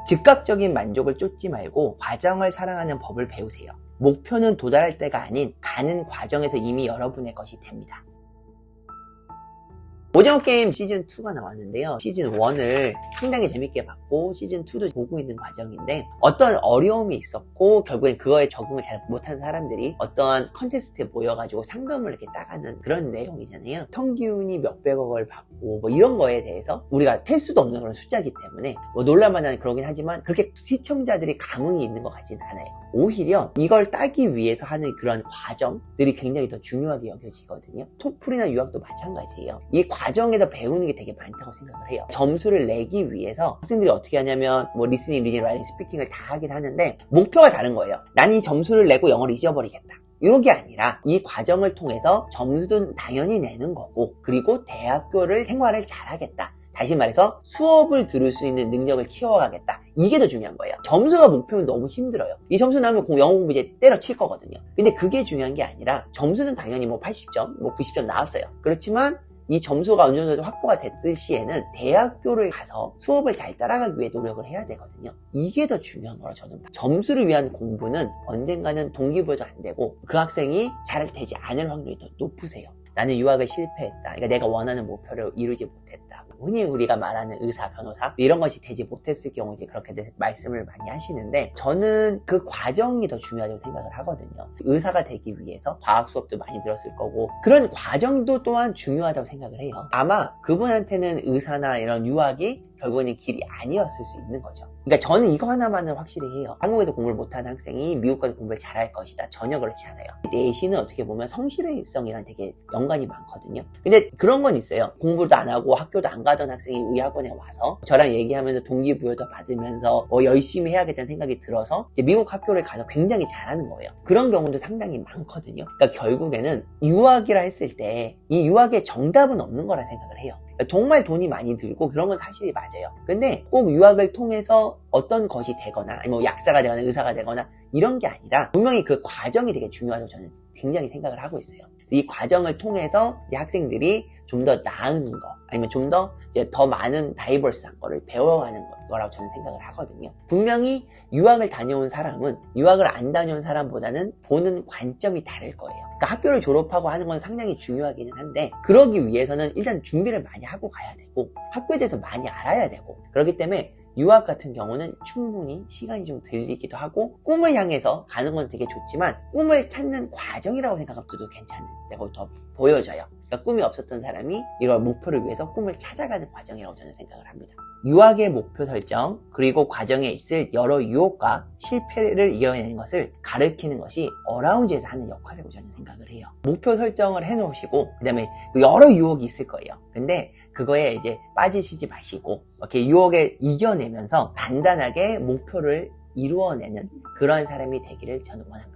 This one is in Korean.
즉각적인 만족을 쫓지 말고 과정을 사랑하는 법을 배우세요. 목표는 도달할 때가 아닌 가는 과정에서 이미 여러분의 것이 됩니다. 오징어 게임 시즌2가 나왔는데요. 시즌1을 상당히 재밌게 봤고 시즌2도 보고 있는 과정인데 어떤 어려움이 있었고 결국엔 그거에 적응을 잘 못한 사람들이 어떤 컨테스트에 모여가지고 상금을 이렇게 따가는 그런 내용이잖아요. 성기훈이 몇백억을 받고 뭐 이런 거에 대해서 우리가 셀 수도 없는 그런 숫자이기 때문에 뭐 놀랄만한 그러긴 하지만 그렇게 시청자들이 감흥이 있는 것 같지는 않아요. 오히려 이걸 따기 위해서 하는 그런 과정들이 굉장히 더 중요하게 여겨지거든요. 토플이나 유학도 마찬가지예요. 이 과정에서 배우는 게 되게 많다고 생각을 해요. 점수를 내기 위해서 학생들이 어떻게 하냐면 뭐 리스닝, 리딩, 라이팅, 스피킹을 다 하긴 하는데 목표가 다른 거예요. 난 이 점수를 내고 영어를 잊어버리겠다. 이런 게 아니라 이 과정을 통해서 점수도 당연히 내는 거고 그리고 대학교를 생활을 잘하겠다. 다시 말해서 수업을 들을 수 있는 능력을 키워가겠다. 이게 더 중요한 거예요. 점수가 목표면 너무 힘들어요. 이 점수 나오면 영어 공부 이제 때려칠 거거든요. 근데 그게 중요한 게 아니라 점수는 당연히 뭐 80점, 뭐 90점 나왔어요. 그렇지만 이 점수가 어느 정도 확보가 됐을 시에는 대학교를 가서 수업을 잘 따라가기 위해 노력을 해야 되거든요. 이게 더 중요한 거라 저는 봐요. 점수를 위한 공부는 언젠가는 동기부여도 안 되고 그 학생이 잘 되지 않을 확률이 더 높으세요. 나는 유학을 실패했다. 그러니까 내가 원하는 목표를 이루지 못했다. 흔히 우리가 말하는 의사, 변호사 이런 것이 되지 못했을 경우 이제 그렇게 말씀을 많이 하시는데 저는 그 과정이 더 중요하다고 생각을 하거든요. 의사가 되기 위해서 과학 수업도 많이 들었을 거고 그런 과정도 또한 중요하다고 생각을 해요. 아마 그분한테는 의사나 이런 유학이 결국에는 길이 아니었을 수 있는 거죠. 그러니까 저는 이거 하나만은 확실히 해요. 한국에서 공부를 못하는 학생이 미국 가서 공부를 잘할 것이다. 전혀 그렇지 않아요. 내신은 어떻게 보면 성실성이랑 되게 연관이 많거든요. 근데 그런 건 있어요. 공부도 안 하고 학교도 안 가던 학생이 우리 학원에 와서 저랑 얘기하면서 동기부여도 받으면서 열심히 해야겠다는 생각이 들어서 이제 미국 학교를 가서 굉장히 잘하는 거예요. 그런 경우도 상당히 많거든요. 그러니까 결국에는 유학이라 했을 때 이 유학의 정답은 없는 거라 생각을 해요. 정말 돈이 많이 들고 그런 건 사실이 맞아요. 근데 꼭 유학을 통해서 어떤 것이 되거나 아니면 약사가 되거나 의사가 되거나 이런 게 아니라 분명히 그 과정이 되게 중요하다고 저는 굉장히 생각을 하고 있어요. 이 과정을 통해서 이제 학생들이 좀 더 나은 거 아니면 좀 더 많은 다이버스한 거를 배워가는 거라고 저는 생각을 하거든요. 분명히 유학을 다녀온 사람은 유학을 안 다녀온 사람보다는 보는 관점이 다를 거예요. 그러니까 학교를 졸업하고 하는 건 상당히 중요하기는 한데 그러기 위해서는 일단 준비를 많이 하고 가야 되고 학교에 대해서 많이 알아야 되고 그렇기 때문에 유학 같은 경우는 충분히 시간이 좀 들리기도 하고 꿈을 향해서 가는 건 되게 좋지만 꿈을 찾는 과정이라고 생각해도 괜찮다고 더 보여져요. 그러니까 꿈이 없었던 사람이 이런 목표를 위해서 꿈을 찾아가는 과정이라고 저는 생각을 합니다. 유학의 목표 설정 그리고 과정에 있을 여러 유혹과 실패를 이겨내는 것을 가르치는 것이 어라운드에서 하는 역할이라고 저는 생각을 해요. 목표 설정을 해놓으시고 그 다음에 여러 유혹이 있을 거예요. 근데 그거에 이제 빠지시지 마시고 이렇게 유혹을 이겨내면서 단단하게 목표를 이루어내는 그런 사람이 되기를 저는 원합니다.